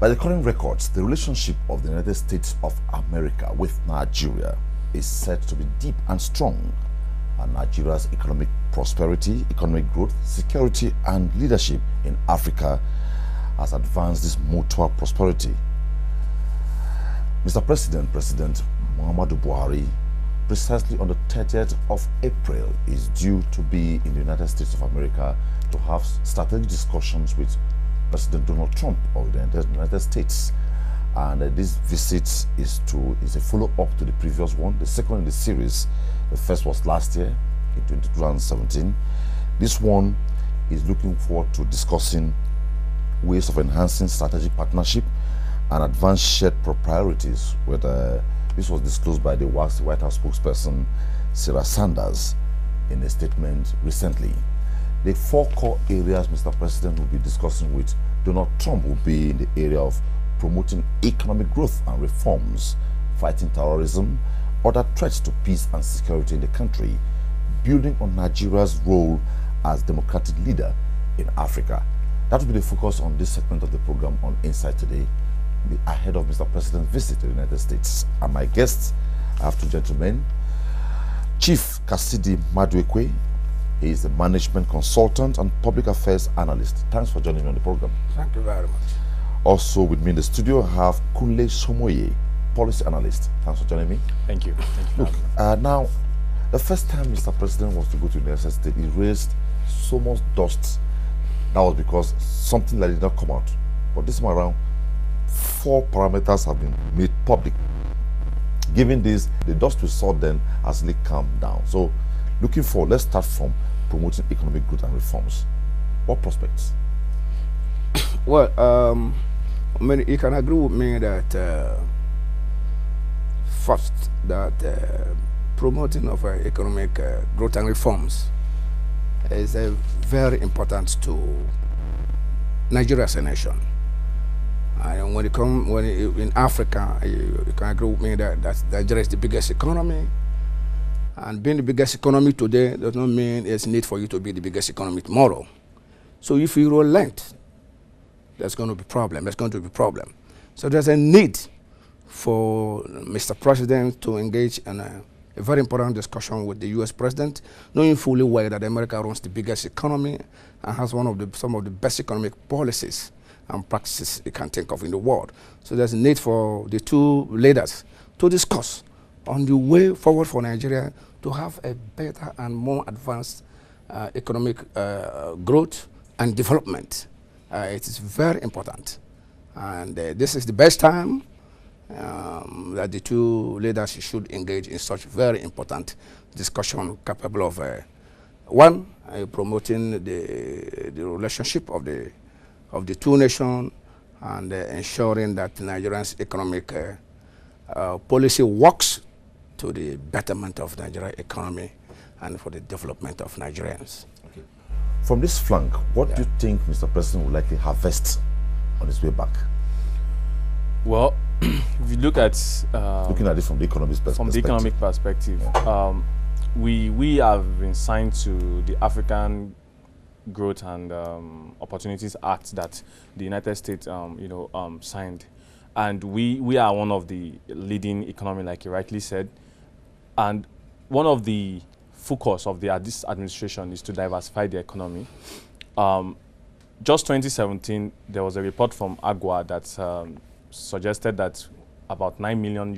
By the current records, the relationship of the United States of America with Nigeria is said to be deep and strong, and Nigeria's economic prosperity, economic growth, security, and leadership in Africa has advanced this mutual prosperity. Mr. President Muhammadu Buhari, precisely on the 30th of April, is due to be in the United States of America to have strategic discussions with President Donald Trump of the United States. And this visit is a follow-up to the previous one, the second in the series. The first was last year, in 2017. This one is looking forward to discussing ways of enhancing strategic partnership and advanced shared priorities. This was disclosed by the White House spokesperson, Sarah Sanders, in a statement recently. The 4 core areas Mr. President will be discussing with Donald Trump will be in the area of promoting economic growth and reforms, fighting terrorism, other threats to peace and security in the country, building on Nigeria's role as democratic leader in Africa. That will be the focus on this segment of the program on Insight Today, ahead of Mr. President's visit to the United States. And my guests, I have 2 gentlemen. Chief Kasidi Maduekwe, he is a management consultant and public affairs analyst. Thanks for joining me on the program. Thank you very much. Also with me in the studio, I have Kunle Somoye, policy analyst. Thanks for joining me. Thank you. Thank you. Look, now, the first time Mr. President was to go to the United States, he raised so much dust. That was because something that did not come out. But this time around, 4 parameters have been made public. Given this, the dust we saw then has really calmed down. So, looking forward, let's start from promoting economic growth and reforms. What prospects? Well, I mean, you can agree with me that first, that promoting of economic growth and reforms is very important to Nigeria as a nation. And when in Africa, you can agree with me that Nigeria is the biggest economy. And being the biggest economy today does not mean there's need for you to be the biggest economy tomorrow. So if you relent, there's going to be problem. There's going to be problem. So there's a need for Mr. President to engage in a very important discussion with the U.S. President, knowing fully well that America runs the biggest economy and has some of the best economic policies and practices you can think of in the world. So there's a need for the 2 leaders to discuss on the way forward for Nigeria to have a better and more advanced economic growth and development. It is very important. And this is the best time that the 2 leaders should engage in such very important discussion capable of, one, promoting the relationship of the 2 nations and ensuring that Nigeria's economic policy works to the betterment of Nigeria's economy and for the development of Nigerians. Okay. From this flank, what do you think Mr. President will likely harvest on his way back? Well, if you look at looking at it from the economic perspective, we have been signed to the African Growth and Opportunities Act that the United States signed, and we are one of the leading economy, like you rightly said. And one of the focus of this administration is to diversify the economy. Just 2017, there was a report from AGWA that suggested that about $9 million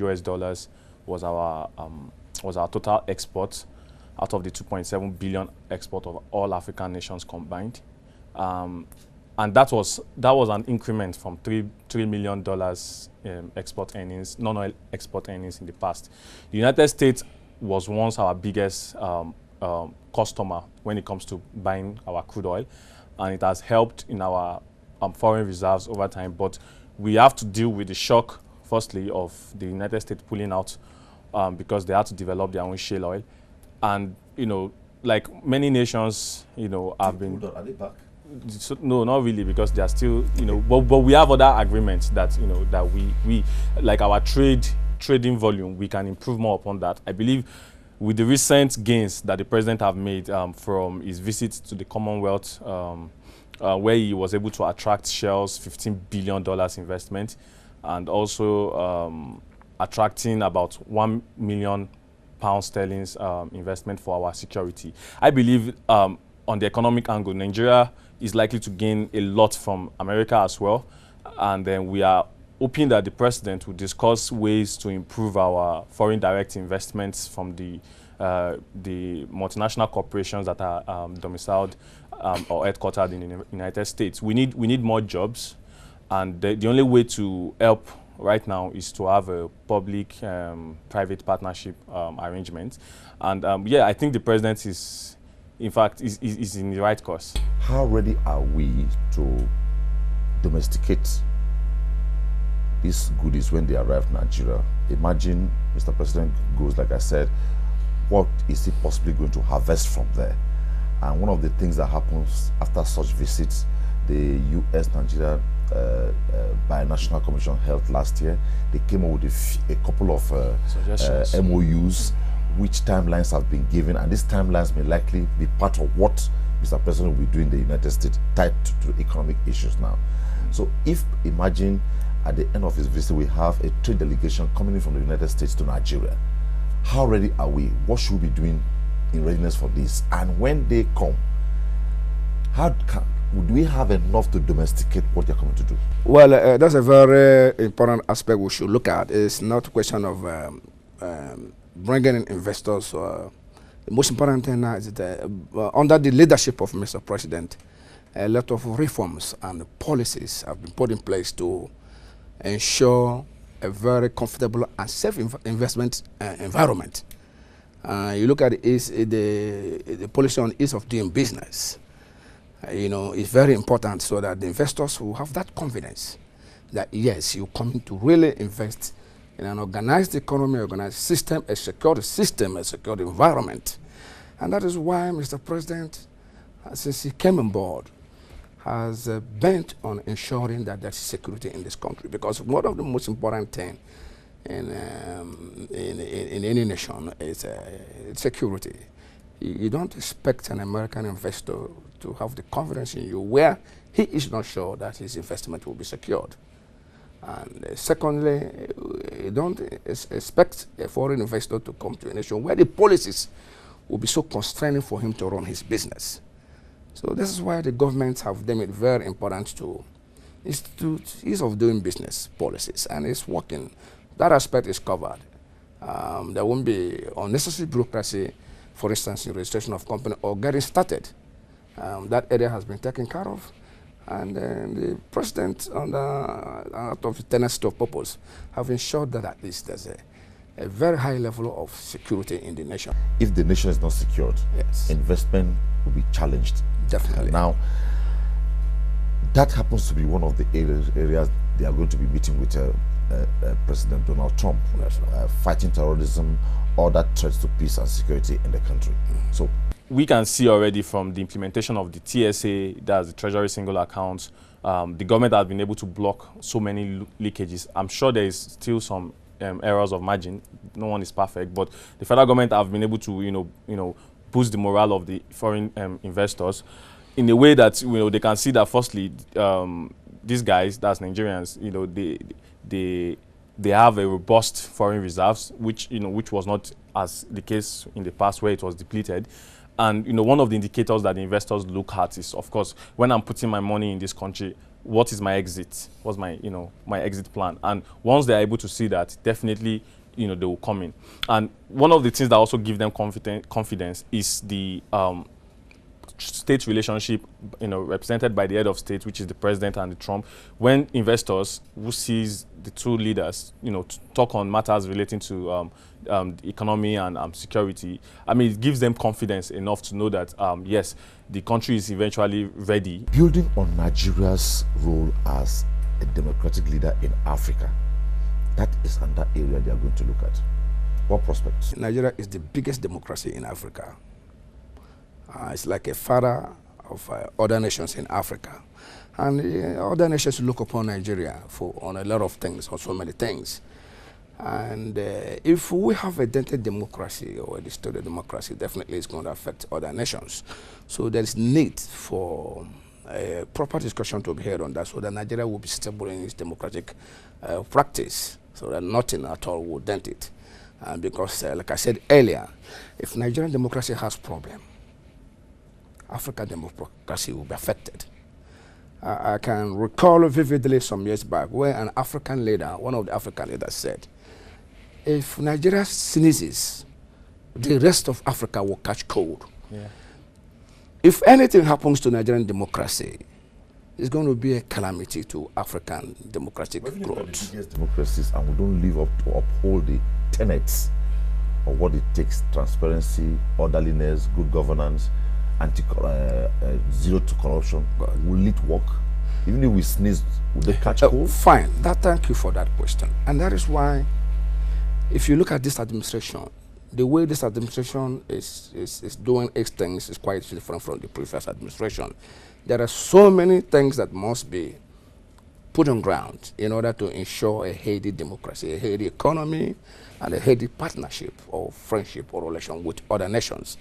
was our total export out of the 2.7 billion export of all African nations combined. And that was an increment from $3 million export earnings, non-oil export earnings in the past. The United States was once our biggest customer when it comes to buying our crude oil, and it has helped in our foreign reserves over time. But we have to deal with the shock, firstly, of the United States pulling out because they had to develop their own shale oil. And, like many nations, have been... Are they back? So, no, not really, because they are still, but we have other agreements that, that we like our trading volume, we can improve more upon that. I believe with the recent gains that the president have made from his visit to the Commonwealth where he was able to attract Shell's $15 billion investment, and also attracting about £1 million investment for our security. I believe on the economic angle, Nigeria is likely to gain a lot from America as well, and then we are hoping that the president will discuss ways to improve our foreign direct investments from the multinational corporations that are domiciled or headquartered in the United States. We need more jobs, and the only way to help right now is to have a public-private partnership arrangement. And yeah, I think the president is, in fact, is in the right course. How ready are we to domesticate these goodies when they arrive in Nigeria? Imagine Mr. President goes, like I said, what is he possibly going to harvest from there? And one of the things that happens after such visits, the U.S.-Nigeria Binational Commission held last year, they came up with a couple of MOUs, which timelines have been given, and these timelines may likely be part of what Mr. President will be doing in the United States, tied to economic issues now. So if, imagine, at the end of his visit, we have a trade delegation coming in from the United States to Nigeria. How ready are we? What should we be doing in readiness for this? And when they come, would we have enough to domesticate what they're coming to do? Well, that's a very important aspect we should look at. It's not a question of bringing in investors. The most important thing now is that under the leadership of Mr. President, a lot of reforms and policies have been put in place to ensure a very comfortable and safe investment environment. You look at the policy on ease of doing business. It's very important so that the investors will have that confidence that yes, you're coming to really invest in an organized economy, organized system, a secure environment. And that is why Mr. President, since he came on board, has bent on ensuring that there's security in this country, because one of the most important things in any nation is security. You don't expect an American investor to have the confidence in you where he is not sure that his investment will be secured. And secondly, you don't expect a foreign investor to come to a nation where the policies will be so constraining for him to run his business. So this is why the governments have deemed it very important to institute ease of doing business policies, and it's working. That aspect is covered. There won't be unnecessary bureaucracy, for instance, in registration of company or getting started. That area has been taken care of, and the president, out of the tenacity of purpose, have ensured that at least there's a very high level of security in the nation. If the nation is not secured, yes, investment will be challenged. Definitely. Now, that happens to be one of the areas they are going to be meeting with President Donald Trump, fighting terrorism, other threats to peace and security in the country. So we can see already from the implementation of the TSA, that's the Treasury Single Account, the government has been able to block so many leakages. I'm sure there is still some errors of margin. No one is perfect, but the federal government have been able to, boost the morale of the foreign investors in a way that they can see that firstly, these guys, that's Nigerians, they have a robust foreign reserves, which was not as the case in the past where it was depleted. And one of the indicators that the investors look at is, of course, when I'm putting my money in this country, what is my exit? What's my my exit plan? And once they're able to see that, definitely they will come in. And one of the things that also give them confidence is the state relationship, represented by the head of state, which is the president and the Trump. When investors who sees the two leaders, talk on matters relating to the economy and security, I mean, it gives them confidence enough to know that yes, the country is eventually ready. Building on Nigeria's role as a democratic leader in Africa, that is another area they are going to look at. What prospects? Nigeria is the biggest democracy in Africa. It's like a father of other nations in Africa. And other nations look upon Nigeria on a lot of things, on so many things. And if we have a dented democracy or a distorted democracy, definitely it's going to affect other nations. So there's need for a proper discussion to be held on that, so that Nigeria will be stable in its democratic practice, so that nothing at all will dent it. Because, like I said earlier, if Nigerian democracy has problem, African democracy will be affected. I can recall vividly some years back where an African leader, one of the African leaders said, if Nigeria sneezes, the rest of Africa will catch cold. Yeah. If anything happens to Nigerian democracy, it's going to be a calamity to African democratic growth. The biggest democracies, and we don't live up to uphold the tenets of what it takes: transparency, orderliness, good governance, zero to corruption. Will it work? Even if we sneeze, will they catch cold? Fine. Thank you for that question. And that is why, if you look at this administration, the way this administration is doing its things is quite different from the previous administration. There are so many things that must be put on ground in order to ensure a healthy democracy, a healthy economy, and a healthy partnership or friendship or relation with other nations.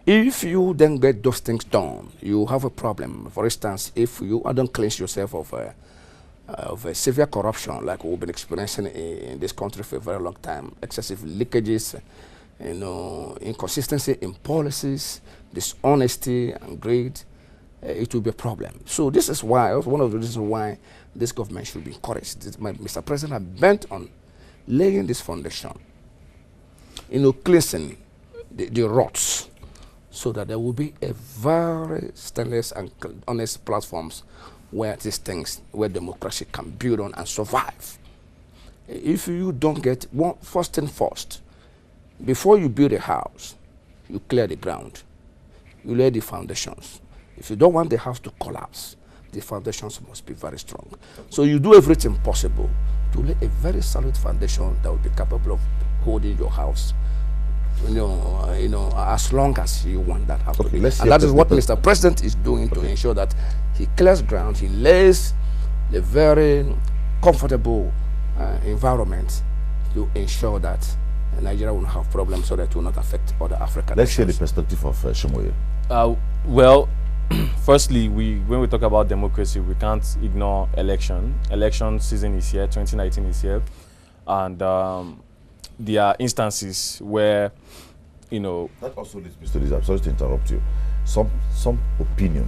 If you then get those things done, you have a problem. For instance, if you don't cleanse yourself of a severe corruption like we've been experiencing in this country for a very long time, excessive leakages, inconsistency in policies, dishonesty and greed, it will be a problem. So this is why, one of the reasons why this government should be encouraged. Mr. President has bent on laying this foundation, cleansing the rots, so that there will be a very stainless and honest platforms where these things, where democracy can build on and survive. If you don't get first thing first, before you build a house, you clear the ground, you lay the foundations. If you don't want the house to collapse, the foundations must be very strong. So you do everything possible to lay a very solid foundation that will be capable of holding your house, as long as you want that house to be. And that is what Mr. President is doing to ensure that he clears ground, he lays a very comfortable environment to ensure that Nigeria will not have problems, so that it will not affect other African Let's share nations. the perspective of Shomoye. Well, firstly, when we talk about democracy, we can't ignore election. Election season is here, 2019 is here, and there are instances where, That also leads me to this. I'm sorry to interrupt you. Some opinion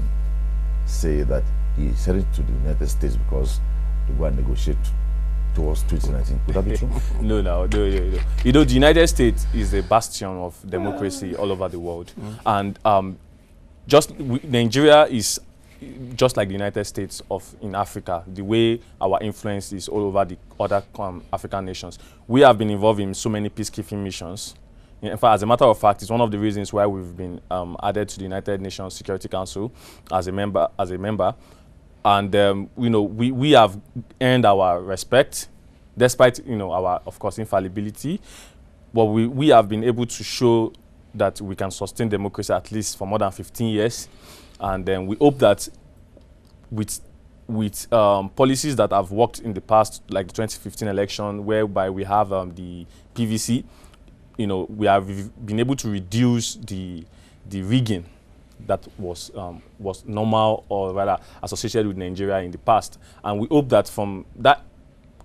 say that he's heading to the United States because they go and negotiate towards 2019. Could that be true? No. The United States is a bastion of democracy all over the world, and Nigeria is just like the United States in Africa. The way our influence is all over the other African nations. We have been involved in so many peacekeeping missions. In fact, as a matter of fact, it's one of the reasons why we've been added to the United Nations Security Council as a member. And we have earned our respect, despite our, of course, infallibility. But we have been able to show that we can sustain democracy at least for more than 15 years, and then we hope that with policies that have worked in the past, like the 2015 election, whereby we have the PVC, we have been able to reduce the rigging that was normal, or rather associated with Nigeria in the past. And we hope that from that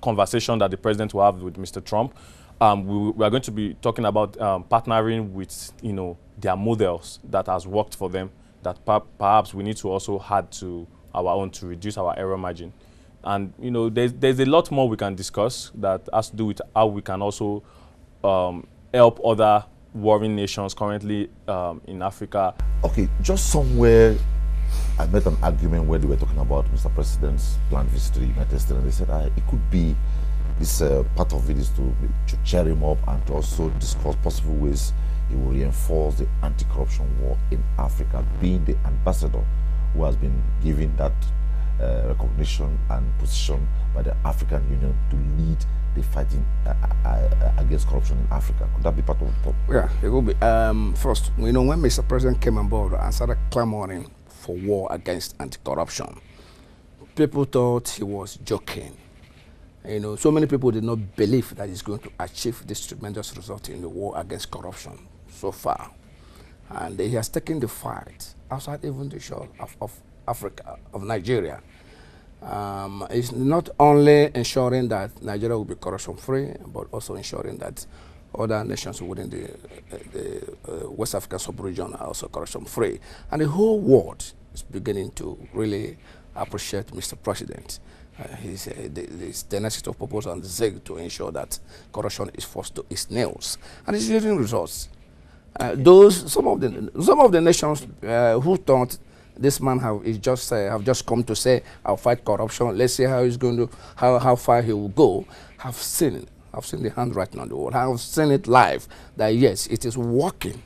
conversation that the president will have with Mr. Trump, we are going to be talking about partnering with their models that has worked for them, that perhaps we need to also add to our own to reduce our error margin. And there's a lot more we can discuss that has to do with how we can also help other warring nations currently in Africa. Okay, just somewhere I met an argument where they were talking about Mr. President's planned visit to the United States, and they said it could be this part of it is to cheer him up and to also discuss possible ways he will reinforce the anti-corruption war in Africa, being the ambassador who has been given that recognition and position by the African Union to lead the fighting against corruption in Africa. Could that be part of the problem? Yeah, it will be. First, when Mr. President came on board and started clamoring for war against anti-corruption, people thought he was joking. So many people did not believe that he's going to achieve this tremendous result in the war against corruption so far. And he has taken the fight outside even the shore of Africa, of Nigeria, is not only ensuring that Nigeria will be corruption-free, but also ensuring that other nations within the West African sub-region are also corruption-free. And the whole world is beginning to really appreciate Mr. President. His tenacity of purpose and zeal to ensure that corruption is forced to its nails. And it's yielding results. Some of the nations who thought this man have just come to say, I'll fight corruption, let's see how he's going to, how far he will go, have seen it. I've seen the handwriting on the wall. I've seen it live, that yes, it is working.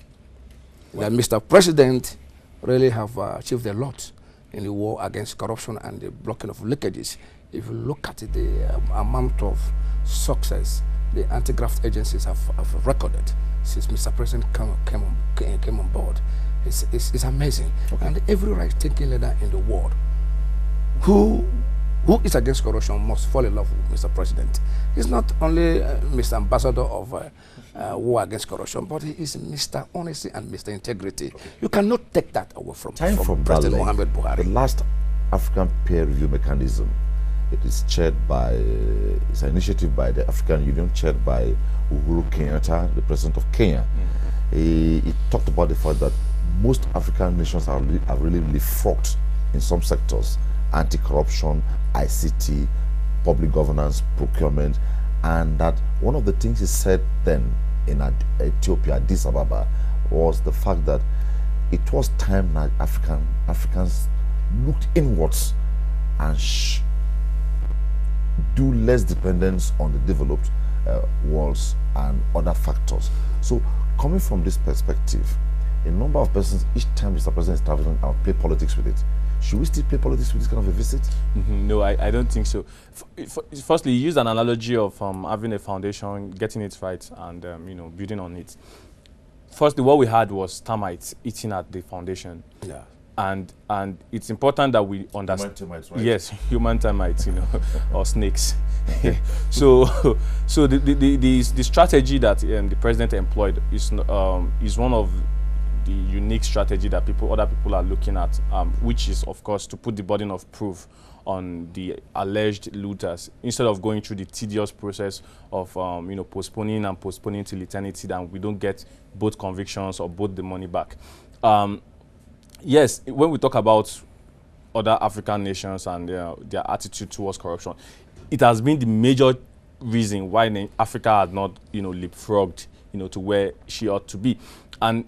Well, that Mr. President really have achieved a lot in the war against corruption and the blocking of leakages. If you look at it, the amount of success the anti-graft agencies have recorded since Mr. President came on board, it's amazing. Okay. And every right-thinking leader in the world who is against corruption must fall in love with Mr. President. He's not only Mr. Ambassador of war against corruption, but he is Mr. Honesty and Mr. Integrity. Okay. You cannot take that away from President Muhammadu Buhari. The last African peer review mechanism, it is chaired by, it's an initiative by the African Union, chaired by Uhuru Kenyatta, the president of Kenya. He talked about the fact that most African nations are really leapfrogged in some sectors: anti-corruption, ICT, public governance, procurement, and that one of the things he said then in Ethiopia, Addis Ababa, was the fact that it was time that Africans looked inwards and do less dependence on the developed worlds and other factors. So, coming from this perspective, a number of persons, each time Mr. President is traveling, I'll play politics with it. Should we still play politics with this kind of a visit? No, I don't think so. Firstly, you used an analogy of having a foundation, getting it right, and building on it. Firstly, what we had was termites eating at the foundation. Yeah. And it's important that we understand. Human termites, right? Yes, human termites, or snakes. So the strategy that the president employed is one of the unique strategy that other people are looking at, which is, of course, to put the burden of proof on the alleged looters instead of going through the tedious process of postponing till eternity, that we don't get both convictions or both the money back. Yes, when we talk about other African nations and their attitude towards corruption, it has been the major reason why Africa had not leapfrogged to where she ought to be. And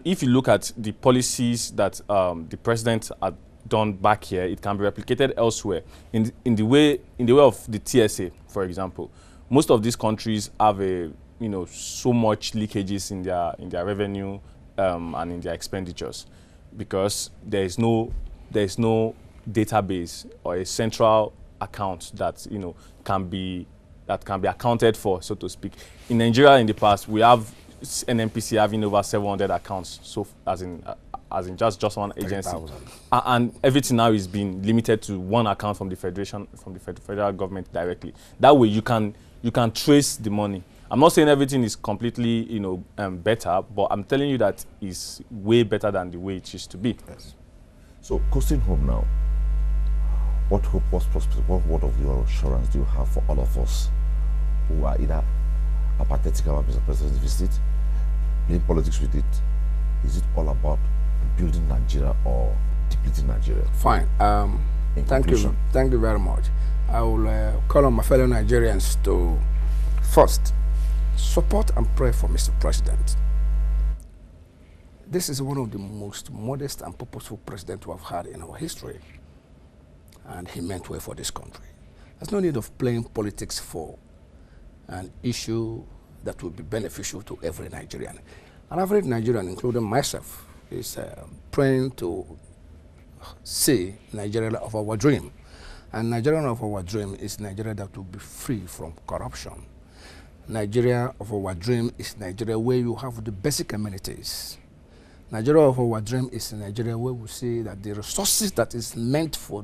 if you look at the policies that the president had done back here, it can be replicated elsewhere. In the way of the TSA, for example, most of these countries have so much leakages in their revenue and in their expenditures, because there is no database or a central account that can be accounted for, so to speak. In Nigeria, in the past, we have NNPC having over 700 accounts, so as in just one agency, and everything now is being limited to one account from the federal government directly. That way, you can trace the money. I'm not saying everything is completely better, but I'm telling you that it's way better than the way it used to be. Yes. So, coasting home now, what hope, what word of your assurance do you have for all of us who are either apathetic about Mr. President's visit, playing politics with it? Is it all about building Nigeria or depleting Nigeria? Fine. Thank you very much. I will call on my fellow Nigerians to first support and pray for Mr. President. This is one of the most modest and purposeful presidents we have had in our history, and he meant well for this country. There's no need of playing politics for an issue that will be beneficial to every Nigerian. And every Nigerian, including myself, is praying to see Nigeria of our dream. And Nigeria of our dream is Nigeria that will be free from corruption. Nigeria of our dream is Nigeria where you have the basic amenities. Nigeria of our dream is Nigeria where we see that the resources that is meant for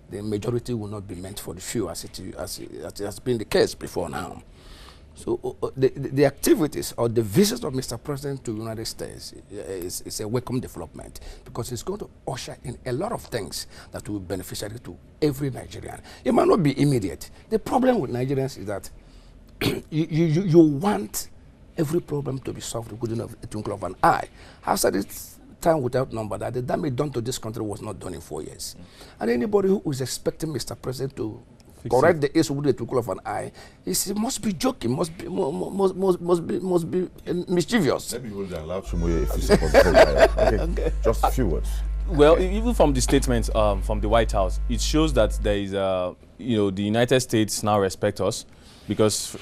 the majority will not be meant for the few, as it has been the case before now. So the activities or the visits of Mr. President to the United States is a welcome development, because it's going to usher in a lot of things that will be beneficial to every Nigerian. It might not be immediate. The problem with Nigerians is that you want every problem to be solved within a twinkle of an eye. I've said it time without number that the damage done to this country was not done in 4 years. And anybody who is expecting Mr. President to correct the issue with the twinkle of an eye, he must be joking, must be mischievous. Maybe we'll allow Chimoye if he's okay. Just a few words. Well, even from the statement from the White House, it shows that there is the United States now respect us, because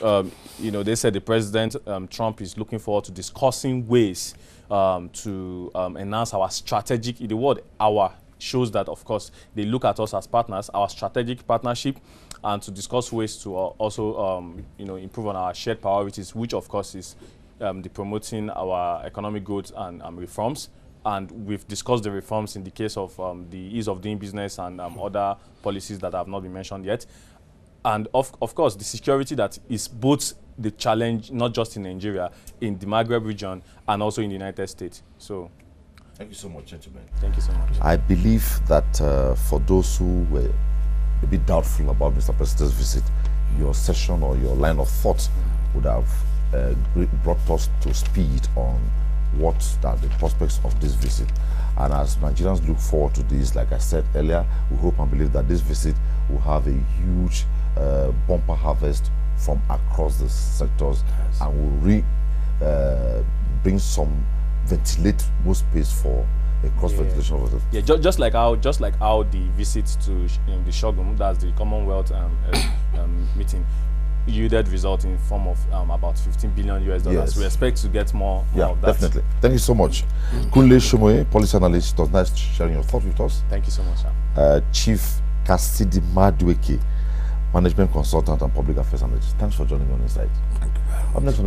they said the President Trump is looking forward to discussing ways to enhance our strategic. The word "our" shows that, of course, they look at us as partners, our strategic partnership, and to discuss ways to also improve on our shared priorities, which of course is the promoting our economic growth and reforms. And we've discussed the reforms in the case of the ease of doing business and other policies that have not been mentioned yet. And of course, the security that is both the challenge, not just in Nigeria, in the Maghreb region, and also in the United States. So, thank you so much, gentlemen. Thank you so much. I believe that for those who were a bit doubtful about Mr. President's visit, your session or your line of thought would have brought us to speed on what are the prospects of this visit. And as Nigerians look forward to this, like I said earlier, we hope and believe that this visit will have a huge bumper harvest from across the sectors, yes, and will bring some ventilate more space for a cross ventilation of the just like how the visit to the Shogun, that's the Commonwealth meeting, yielded result in form of about $15 billion. Yes. We expect to get more of that. Definitely. Thank you so much. Kunle Shomoye, policy analyst, it was nice sharing your thoughts with us. Thank you so much, sir. Chief Kasidi Madueke, management consultant and public affairs analyst. Thanks for joining me on Insight. Thank you very much. Up next on the